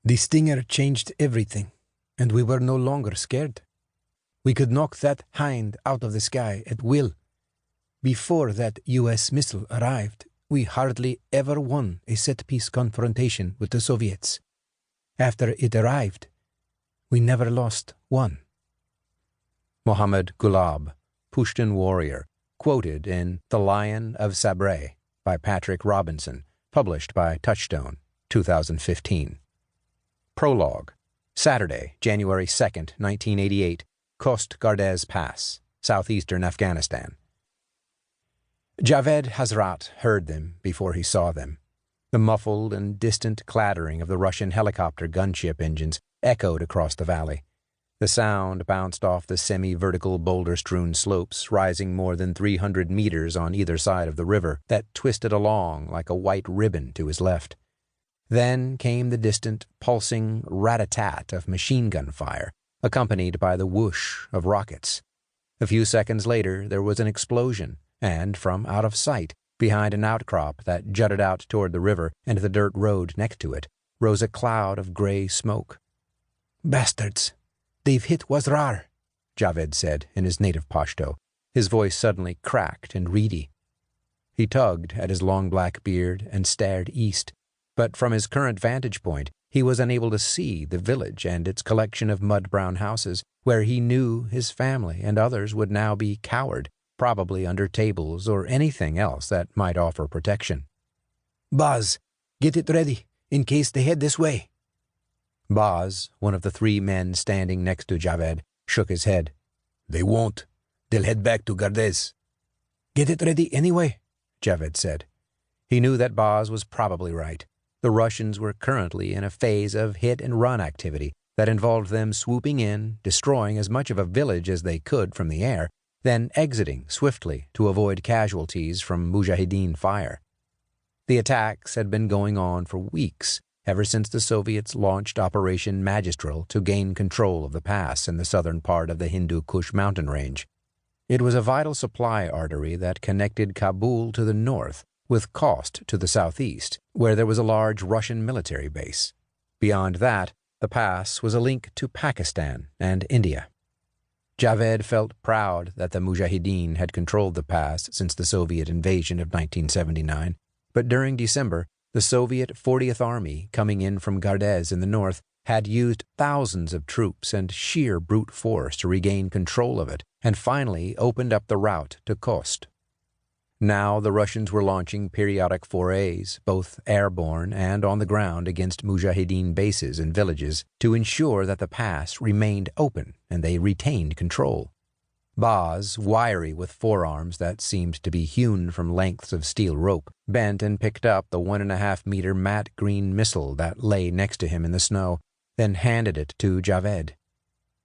The stinger changed everything, and we were no longer scared. We could knock that hind out of the sky at will. Before that U.S. missile arrived, we hardly ever won a set-piece confrontation with the Soviets. After it arrived, we never lost one. Mohammed Gulab, Pushtun warrior, quoted in The Lion of Sabre by Patrick Robinson, published by Touchstone, 2015. Prologue. Saturday, January 2nd, 1988, Khost Gardez Pass, southeastern Afghanistan. Javed Hazrat heard them before he saw them. The muffled and distant clattering of the Russian helicopter gunship engines echoed across the valley. The sound bounced off the semi-vertical boulder-strewn slopes rising more than 300 meters on either side of the river that twisted along like a white ribbon to his left. Then came the distant, pulsing rat-a-tat of machine gun fire, accompanied by the whoosh of rockets. A few seconds later there was an explosion, and from out of sight, behind an outcrop that jutted out toward the river and the dirt road next to it, rose a cloud of gray smoke. "Bastards! They've hit Wazrar," Javed said in his native Pashto, his voice suddenly cracked and reedy. He tugged at his long black beard and stared east, but from his current vantage point he was unable to see the village and its collection of mud-brown houses, where he knew his family and others would now be cowered, probably under tables or anything else that might offer protection. "Baz, get it ready, in case they head this way." Baz, one of the three men standing next to Javed, shook his head. "They won't. They'll head back to Gardez." "Get it ready anyway," Javed said. He knew that Baz was probably right. The Russians were currently in a phase of hit-and-run activity that involved them swooping in, destroying as much of a village as they could from the air, then exiting swiftly to avoid casualties from mujahideen fire. The attacks had been going on for weeks, ever since the Soviets launched Operation Magistral to gain control of the pass in the southern part of the Hindu Kush mountain range. It was a vital supply artery that connected Kabul to the north with Khost to the southeast, where there was a large Russian military base. Beyond that, the pass was a link to Pakistan and India. Javed felt proud that the mujahideen had controlled the pass since the Soviet invasion of 1979, but during December, the Soviet 40th Army, coming in from Gardez in the north, had used thousands of troops and sheer brute force to regain control of it, and finally opened up the route to Khost. Now the Russians were launching periodic forays, both airborne and on the ground, against mujahideen bases and villages to ensure that the pass remained open and they retained control. Baz, wiry with forearms that seemed to be hewn from lengths of steel rope, bent and picked up the 1.5-meter matte green missile that lay next to him in the snow, then handed it to Javed.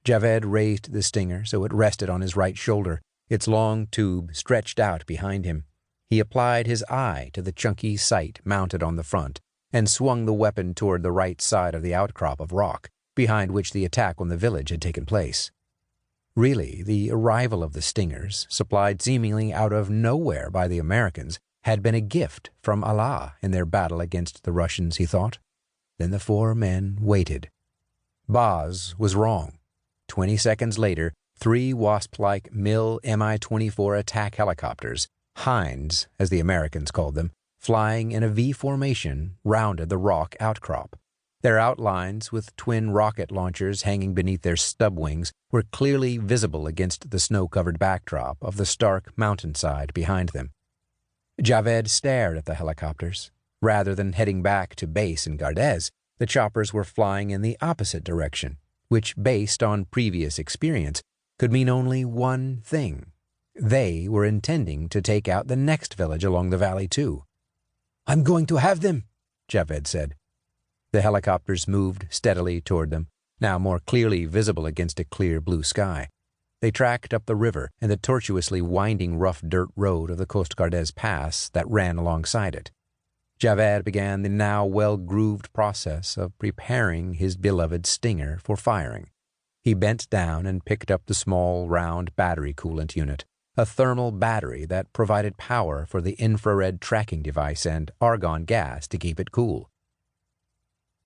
Javed raised the stinger so it rested on his right shoulder, its long tube stretched out behind him. He applied his eye to the chunky sight mounted on the front and swung the weapon toward the right side of the outcrop of rock, behind which the attack on the village had taken place. Really, the arrival of the stingers, supplied seemingly out of nowhere by the Americans, had been a gift from Allah in their battle against the Russians, he thought. Then the four men waited. Baz was wrong. 20 seconds later, 3 wasp-like MiL Mi-24 attack helicopters, Hinds, as the Americans called them, flying in a V formation, rounded the rock outcrop. Their outlines, with twin rocket launchers hanging beneath their stub wings, were clearly visible against the snow-covered backdrop of the stark mountainside behind them. Javed stared at the helicopters. Rather than heading back to base in Gardez, the choppers were flying in the opposite direction, which, based on previous experience, could mean only one thing. They were intending to take out the next village along the valley, too. "I'm going to have them," Javed said. The helicopters moved steadily toward them, now more clearly visible against a clear blue sky. They tracked up the river and the tortuously winding rough dirt road of the Khost Gardez Pass that ran alongside it. Javed began the now well-grooved process of preparing his beloved stinger for firing. He bent down and picked up the small, round battery coolant unit, a thermal battery that provided power for the infrared tracking device and argon gas to keep it cool.